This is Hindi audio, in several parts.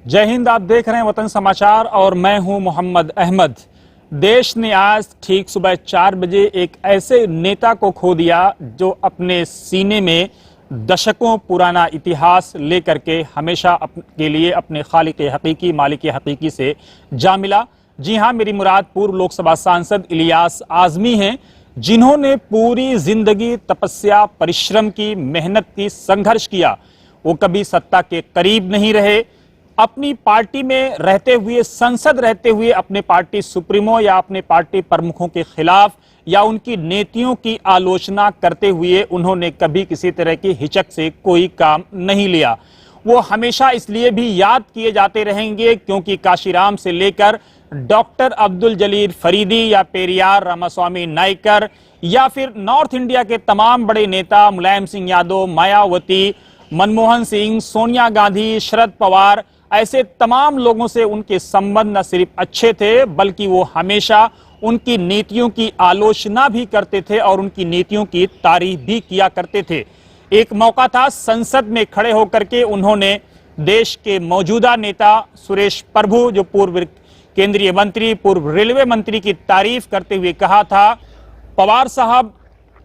जय हिंद। आप देख रहे हैं वतन समाचार और मैं हूं मोहम्मद अहमद। देश ने आज ठीक सुबह 4 बजे एक ऐसे नेता को खो दिया जो अपने सीने में दशकों पुराना इतिहास लेकर के हमेशा के लिए अपने खालिक हकीकी मालिक हकीकी से जा मिला। जी हां, मेरी मुराद पूर्व लोकसभा सांसद इलियास आजमी हैं, जिन्होंने पूरी जिंदगी तपस्या, परिश्रम की, मेहनत की, संघर्ष किया। वो कभी सत्ता के करीब नहीं रहे। अपनी पार्टी में रहते हुए, संसद रहते हुए अपने पार्टी सुप्रीमो या अपने पार्टी प्रमुखों के खिलाफ या उनकी नीतियों की आलोचना करते हुए उन्होंने कभी किसी तरह की हिचक से कोई काम नहीं लिया। वो हमेशा इसलिए भी याद किए जाते रहेंगे क्योंकि काशीराम से लेकर डॉक्टर अब्दुल जलील फरीदी या पेरियार रामास्वामी नायकर या फिर नॉर्थ इंडिया के तमाम बड़े नेता मुलायम सिंह यादव, मायावती, मनमोहन सिंह, सोनिया गांधी, शरद पवार, ऐसे तमाम लोगों से उनके संबंध न सिर्फ अच्छे थे बल्कि वो हमेशा उनकी नीतियों की आलोचना भी करते थे और उनकी नीतियों की तारीफ भी किया करते थे। एक मौका था, संसद में खड़े होकर के उन्होंने देश के मौजूदा नेता सुरेश प्रभु, जो पूर्व केंद्रीय मंत्री, पूर्व रेलवे मंत्री, की तारीफ करते हुए कहा था, पवार साहब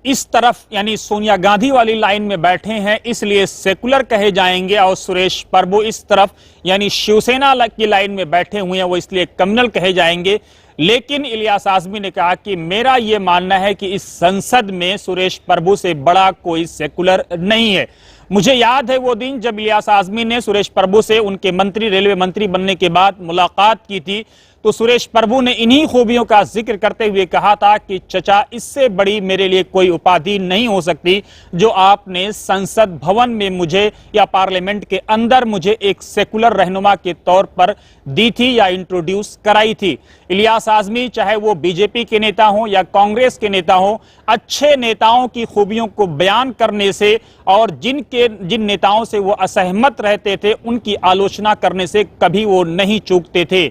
इस तरफ यानी सोनिया गांधी वाली लाइन में बैठे हैं इसलिए सेकुलर कहे जाएंगे, और सुरेश प्रभु इस तरफ यानी शिवसेना की लाइन में बैठे हुए हैं, वो इसलिए कम्युनल कहे जाएंगे। लेकिन इलियास आजमी ने कहा कि मेरा यह मानना है कि इस संसद में सुरेश प्रभु से बड़ा कोई सेकुलर नहीं है। मुझे याद है वो दिन जब इलियास आजमी ने सुरेश प्रभु से उनके मंत्री, रेलवे मंत्री बनने के बाद मुलाकात की थी, तो सुरेश प्रभु ने इन्हीं खूबियों का जिक्र करते हुए कहा था कि चचा, इससे बड़ी मेरे लिए कोई उपाधि नहीं हो सकती जो आपने संसद भवन में मुझे या पार्लियामेंट के अंदर मुझे एक सेकुलर रहनुमा के तौर पर दी थी या इंट्रोड्यूस कराई थी। इलियास आजमी, चाहे वो बीजेपी के नेता हो या कांग्रेस के नेता हो, अच्छे नेताओं की खूबियों को बयान करने से और जिन नेताओं से वो असहमत रहते थे उनकी आलोचना करने से कभी वो नहीं चूकते थे।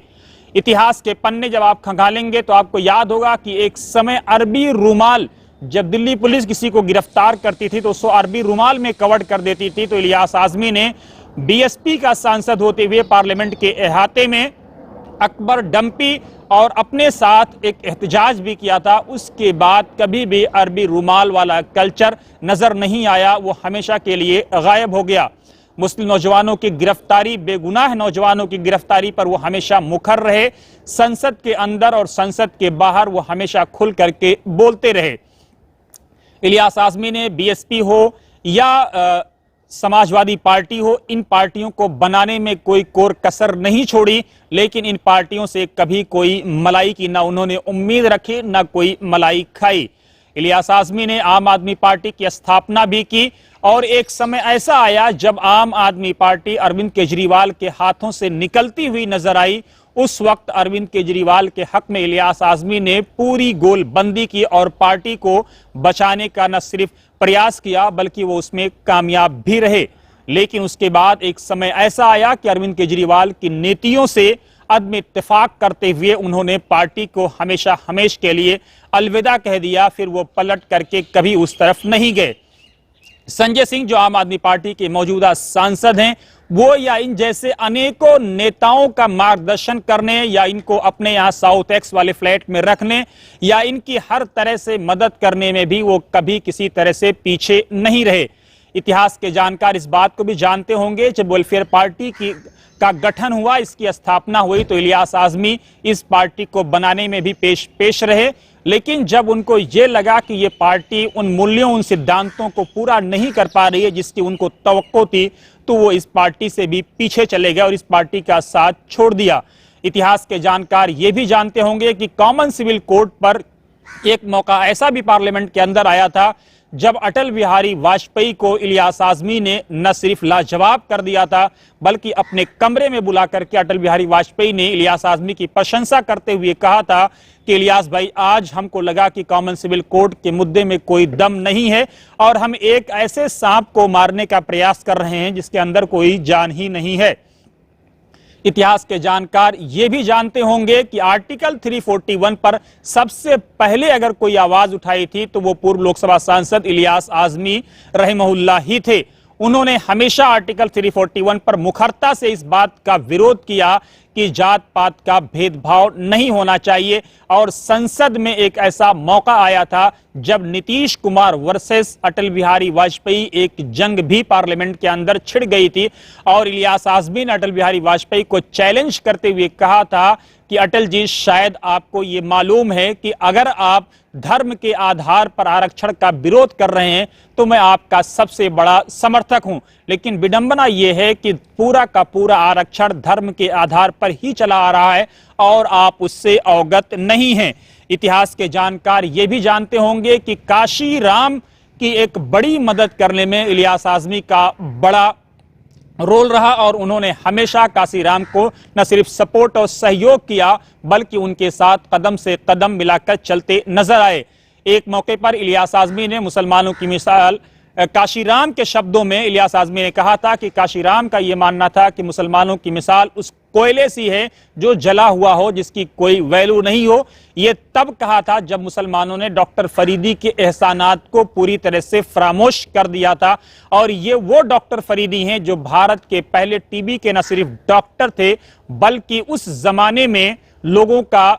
इतिहास के पन्ने जब आप खंगालेंगे तो आपको याद होगा कि एक समय अरबी रुमाल, जब दिल्ली पुलिस किसी को गिरफ्तार करती थी तो उसको अरबी रुमाल में कवर कर देती थी। तो इलियास आजमी ने बीएसपी का सांसद होते हुए पार्लियामेंट के अहाते में अकबर डंपी और अपने साथ एक एहतजाज भी किया था। उसके बाद कभी भी अरबी रुमाल वाला कल्चर नजर नहीं आया, वो हमेशा के लिए गायब हो गया। मुस्लिम नौजवानों की गिरफ्तारी, बेगुनाह नौजवानों की गिरफ्तारी पर वो हमेशा मुखर रहे। संसद के अंदर और संसद के बाहर वो हमेशा खुल करके बोलते रहे। इलियास आजमी ने बीएसपी हो या समाजवादी पार्टी हो, इन पार्टियों को बनाने में कोई कोर कसर नहीं छोड़ी, लेकिन इन पार्टियों से कभी कोई मलाई की ना उन्होंने उम्मीद रखी ना कोई मलाई खाई। इलियास आजमी ने आम आदमी पार्टी की स्थापना भी की और एक समय ऐसा आया जब आम आदमी पार्टी अरविंद केजरीवाल के हाथों से निकलती हुई नजर आई। उस वक्त अरविंद केजरीवाल के हक में इलियास आजमी ने पूरी गोलबंदी की और पार्टी को बचाने का न सिर्फ प्रयास किया बल्कि वो उसमें कामयाब भी रहे। लेकिन उसके बाद एक समय ऐसा आया कि अरविंद केजरीवाल की नीतियों से अदम इत्तेफाक करते हुए उन्होंने पार्टी को हमेशा हमेश के लिए अलविदा कह दिया। फिर वो पलट करके कभी उस तरफ नहीं गए। संजय सिंह, जो आम आदमी पार्टी के मौजूदा सांसद हैं, वो या इन जैसे अनेकों नेताओं का मार्गदर्शन करने या इनको अपने यहाँ साउथ एक्स वाले फ्लैट में रखने या इनकी हर तरह से मदद करने में भी वो कभी किसी तरह से पीछे नहीं रहे। इतिहास के जानकार इस बात को भी जानते होंगे, जब वेलफेयर पार्टी का गठन हुआ, इसकी स्थापना हुई, तो इलियास आजमी इस पार्टी को बनाने में भी पेश रहे। लेकिन जब उनको ये लगा कि ये पार्टी उन मूल्यों, उन सिद्धांतों को पूरा नहीं कर पा रही है जिसकी उनको तवक्को थी, तो वो इस पार्टी से भी पीछे चले गए और इस पार्टी का साथ छोड़ दिया। इतिहास के जानकार ये भी जानते होंगे कि कॉमन सिविल कोड पर एक मौका ऐसा भी पार्लियामेंट के अंदर आया था जब अटल बिहारी वाजपेयी को इलियास आजमी ने न सिर्फ लाजवाब कर दिया था बल्कि अपने कमरे में बुला करके अटल बिहारी वाजपेयी ने इलियास आजमी की प्रशंसा करते हुए कहा था कि इलियास भाई, आज हमको लगा कि कॉमन सिविल कोड के मुद्दे में कोई दम नहीं है और हम एक ऐसे सांप को मारने का प्रयास कर रहे हैं जिसके अंदर कोई जान ही नहीं है। इतिहास के जानकार ये भी जानते होंगे कि आर्टिकल 341 पर सबसे पहले अगर कोई आवाज उठाई थी तो वो पूर्व लोकसभा सांसद इलियास आजमी रहमहुल्लाह ही थे। उन्होंने हमेशा आर्टिकल 341 पर मुखरता से इस बात का विरोध किया कि जात पात का भेदभाव नहीं होना चाहिए। और संसद में एक ऐसा मौका आया था जब नीतीश कुमार वर्सेस अटल बिहारी वाजपेयी एक जंग भी पार्लियामेंट के अंदर छिड़ गई थी और इलियास आज़मी ने अटल बिहारी वाजपेयी को चैलेंज करते हुए कहा था कि अटल जी, शायद आपको यह मालूम है कि अगर आप धर्म के आधार पर आरक्षण का विरोध कर रहे हैं तो मैं आपका सबसे बड़ा समर्थक हूं। लेकिन विडंबना यह है कि पूरा का पूरा आरक्षण धर्म के आधार पर ही चला आ रहा है और आप उससे अवगत नहीं हैं। इतिहास के जानकार ये भी जानते होंगे कि काशी राम की एक बड़ी मदद करने में इलियास आज़मी का बड़ा रोल रहा और उन्होंने हमेशा काशीराम को न सिर्फ सपोर्ट और सहयोग किया बल्कि उनके साथ कदम से कदम मिलाकर चलते नजर आए। एक मौके पर इलियास आज़मी ने मुसलमानों की मिसाल काशीराम के शब्दों में इलियास आज़मी ने कहा था कि काशीराम का यह मानना था कि मुसलमानों की मिसाल उस कोयले सी है जो जला हुआ हो, जिसकी कोई वैल्यू नहीं हो। यह तब कहा था जब मुसलमानों ने डॉक्टर फरीदी के एहसानात को पूरी तरह से फरामोश कर दिया था। और ये वो डॉक्टर फरीदी हैं जो भारत के पहले टीबी के न सिर्फ डॉक्टर थे बल्कि उस जमाने में लोगों का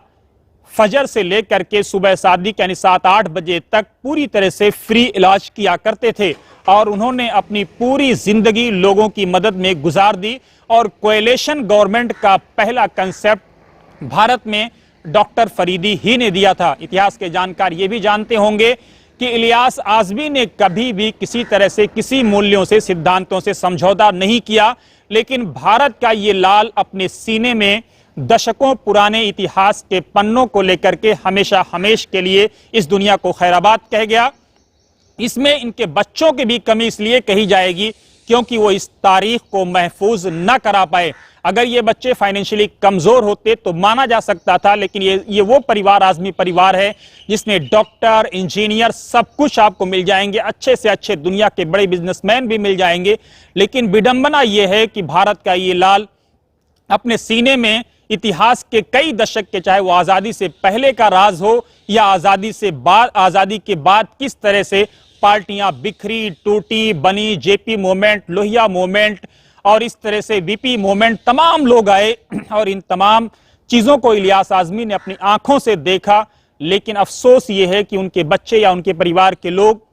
फजर से लेकर के सुबह सादिक यानी 7-8 बजे तक पूरी तरह से फ्री इलाज किया करते थे और उन्होंने अपनी पूरी जिंदगी लोगों की मदद में गुजार दी। और कोएलिशन गवर्नमेंट का पहला कंसेप्ट भारत में डॉक्टर फरीदी ही ने दिया था। इतिहास के जानकार ये भी जानते होंगे कि इलियास आज़मी ने कभी भी किसी तरह से किसी मूल्यों से, सिद्धांतों से समझौता नहीं किया, लेकिन भारत का ये लाल अपने सीने में दशकों पुराने इतिहास के पन्नों को लेकर के हमेशा हमेश के लिए इस दुनिया को खैराबाद कह गया। इसमें इनके बच्चों की भी कमी इसलिए कही जाएगी क्योंकि वो इस तारीख को महफूज न करा पाए। अगर ये बच्चे फाइनेंशियली कमजोर होते तो माना जा सकता था, लेकिन ये वो परिवार आज़मी परिवार है जिसने डॉक्टर, इंजीनियर सब कुछ आपको मिल जाएंगे, अच्छे से अच्छे दुनिया के बड़े बिजनेसमैन भी मिल जाएंगे। लेकिन विडंबना यह है कि भारत का ये लाल अपने सीने में इतिहास के कई दशक के, चाहे वो आजादी से पहले का राज हो या आजादी के बाद किस तरह से पार्टियां बिखरी, टूटी, बनी, जेपी मूवमेंट, लोहिया मूवमेंट और इस तरह से वीपी मूवमेंट, तमाम लोग आए और इन तमाम चीजों को इलियास आज़मी ने अपनी आंखों से देखा। लेकिन अफसोस ये है कि उनके बच्चे या उनके परिवार के लोग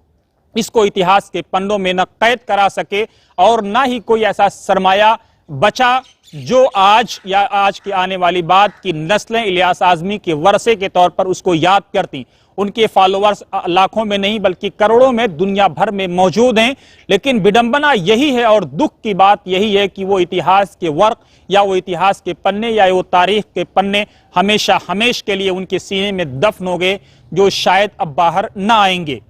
इसको इतिहास के पन्नों में न कैद करा सके और ना ही कोई ऐसा सरमाया बचा जो आज या आज की आने वाली बात की नस्लें इलियास आज़मी के वर्षे के तौर पर उसको याद करती। उनके फॉलोअर्स लाखों में नहीं बल्कि करोड़ों में दुनिया भर में मौजूद हैं। लेकिन विडंबना यही है और दुख की बात यही है कि वो इतिहास के वर्क या वो इतिहास के पन्ने या वो तारीख के पन्ने हमेशा हमेश के लिए उनके सीने में दफन हो गए, जो शायद अब बाहर ना आएंगे।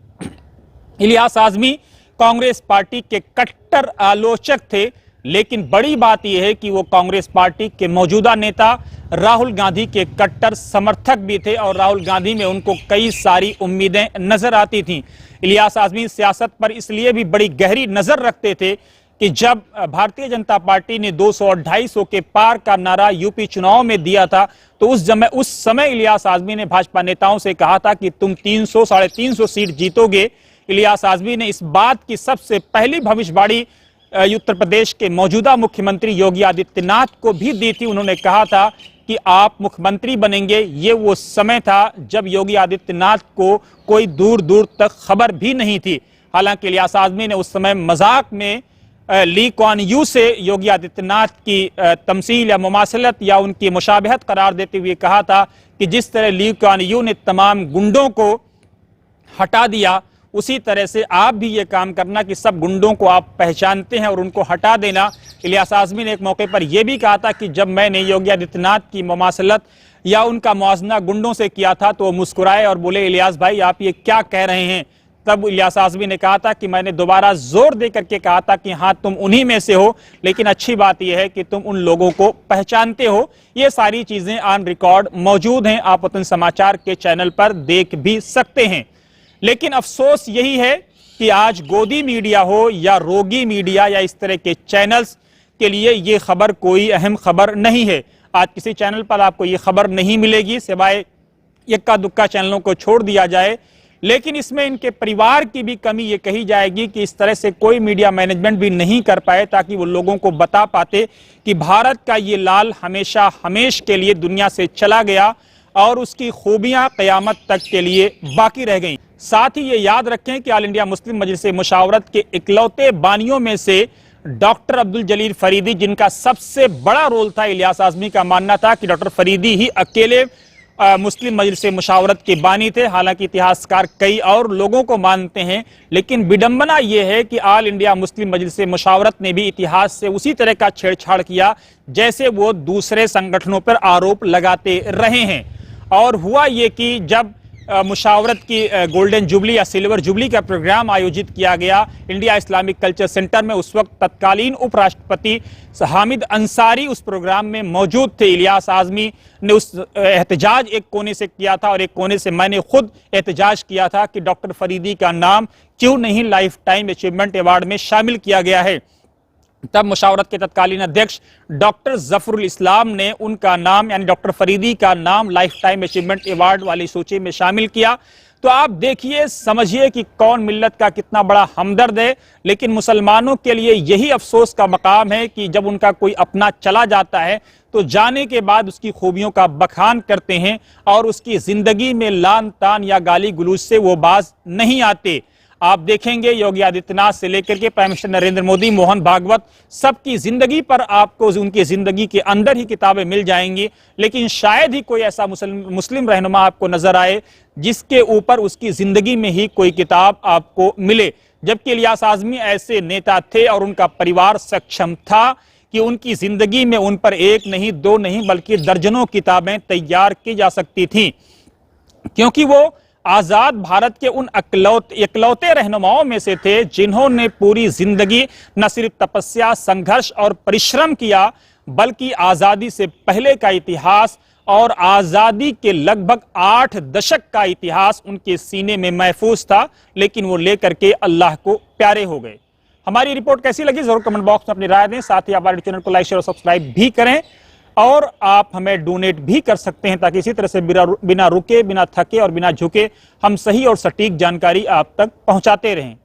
इलियास आज़मी कांग्रेस पार्टी के कट्टर आलोचक थे, लेकिन बड़ी बात यह है कि वो कांग्रेस पार्टी के मौजूदा नेता राहुल गांधी के कट्टर समर्थक भी थे और राहुल गांधी में उनको कई सारी उम्मीदें नजर आती थीं। इलियास आज़मी सियासत पर इसलिए भी बड़ी गहरी नजर रखते थे कि जब भारतीय जनता पार्टी ने 200 और 250 के पार का नारा यूपी चुनाव में दिया था तो उस समय इलियास आज़मी ने भाजपा नेताओं से कहा था कि तुम 300 साढ़े 300 सीट जीतोगे। इलियास आज़मी ने इस बात की सबसे पहली भविष्यवाणी उत्तर प्रदेश के मौजूदा मुख्यमंत्री योगी आदित्यनाथ को भी दी थी। उन्होंने कहा था कि आप मुख्यमंत्री बनेंगे। ये वो समय था जब योगी आदित्यनाथ को कोई दूर दूर तक खबर भी नहीं थी। हालांकि इलियास आज़मी ने उस समय मजाक में ली कुआन यू से योगी आदित्यनाथ की तमसील या मुमासलत या उनकी मुशाबहत करार देते हुए कहा था कि जिस तरह ली कुआन यू ने तमाम गुंडों को हटा दिया, उसी तरह से आप भी ये काम करना कि सब गुंडों को आप पहचानते हैं और उनको हटा देना। इलियास आज़मी ने एक मौके पर यह भी कहा था कि जब मैंने योगी आदित्यनाथ की मुमासलत या उनका मुआवजा गुंडों से किया था तो वो मुस्कुराए और बोले, इलियास भाई आप ये क्या कह रहे हैं। तब इलियास आज़मी ने कहा था कि मैंने दोबारा जोर दे करके कहा था कि हाँ तुम उन्हीं में से हो, लेकिन अच्छी बात यह है कि तुम उन लोगों को पहचानते हो। ये सारी चीजें ऑन रिकॉर्ड मौजूद हैं, आप वतन समाचार के चैनल पर देख भी सकते हैं। लेकिन अफसोस यही है कि आज गोदी मीडिया हो या रोगी मीडिया या इस तरह के चैनल्स के लिए ये खबर कोई अहम खबर नहीं है। आज किसी चैनल पर आपको ये खबर नहीं मिलेगी, सिवाय इक्का दुक्का चैनलों को छोड़ दिया जाए। लेकिन इसमें इनके परिवार की भी कमी ये कही जाएगी कि इस तरह से कोई मीडिया मैनेजमेंट भी नहीं कर पाए ताकि वो लोगों को बता पाते कि भारत का ये लाल हमेशा हमेश के लिए दुनिया से चला गया और उसकी खूबियां क़यामत तक के लिए बाकी रह गईं। साथ ही ये याद रखें कि ऑल इंडिया मुस्लिम मजलिस मुशावरत के इकलौते बानियों में से डॉक्टर अब्दुल जलील फरीदी, जिनका सबसे बड़ा रोल था, इलियास आज़मी का मानना था कि डॉक्टर फरीदी ही अकेले मुस्लिम मजलिस मुशावरत के बानी थे। हालांकि इतिहासकार कई और लोगों को मानते हैं, लेकिन विडंबना यह है कि ऑल इंडिया मुस्लिम मजलिस मुशावरत ने भी इतिहास से उसी तरह का छेड़छाड़ किया जैसे वो दूसरे संगठनों पर आरोप लगाते रहे हैं। और हुआ ये कि जब मुशावरत की गोल्डन जुबली या सिल्वर जुबली का प्रोग्राम आयोजित किया गया इंडिया इस्लामिक कल्चर सेंटर में, उस वक्त तत्कालीन उपराष्ट्रपति हामिद अंसारी उस प्रोग्राम में मौजूद थे। इलियास आज़मी ने उस एहतजाज एक कोने से किया था और एक कोने से मैंने खुद एहतजाज किया था कि डॉक्टर फरीदी का नाम क्यों नहीं लाइफ टाइम अचीवमेंट अवार्ड में शामिल किया गया है। तब मुशावरत के तत्कालीन अध्यक्ष डॉक्टर जफरुल इस्लाम ने उनका नाम यानी डॉक्टर फरीदी का नाम लाइफ टाइम अचीवमेंट अवार्ड वाली सूची में शामिल किया। तो आप देखिए, समझिए कि कौन मिल्लत का कितना बड़ा हमदर्द है। लेकिन मुसलमानों के लिए यही अफसोस का मकाम है कि जब उनका कोई अपना चला जाता है तो जाने के बाद उसकी खूबियों का बखान करते हैं और उसकी जिंदगी में लान तान या गाली गलूज से वो बाज नहीं आते। आप देखेंगे योगी आदित्यनाथ से लेकर के प्राइम मिनिस्टर नरेंद्र मोदी, मोहन भागवत, सबकी जिंदगी पर आपको उनकी जिंदगी के अंदर ही किताबें मिल जाएंगी। लेकिन शायद ही कोई ऐसा मुस्लिम रहनुमा आपको नजर आए जिसके ऊपर उसकी जिंदगी में ही कोई किताब आपको मिले। जबकि इलियास आज़मी ऐसे नेता थे और उनका परिवार सक्षम था कि उनकी जिंदगी में उन पर एक नहीं, दो नहीं, बल्कि दर्जनों किताबें तैयार की जा सकती थी, क्योंकि वो आजाद भारत के उन इकलौते रहनुमाओं में से थे जिन्होंने पूरी जिंदगी न सिर्फ तपस्या, संघर्ष और परिश्रम किया, बल्कि आजादी से पहले का इतिहास और आजादी के लगभग 8 दशक का इतिहास उनके सीने में महफूज था। लेकिन वो लेकर के अल्लाह को प्यारे हो गए। हमारी रिपोर्ट कैसी लगी जरूर कमेंट बॉक्स में अपनी राय दें। साथ ही हमारे चैनल को लाइक, शेयर और सब्सक्राइब भी करें और आप हमें डोनेट भी कर सकते हैं ताकि इसी तरह से बिना रुके, बिना थके और बिना झुके हम सही और सटीक जानकारी आप तक पहुंचाते रहें।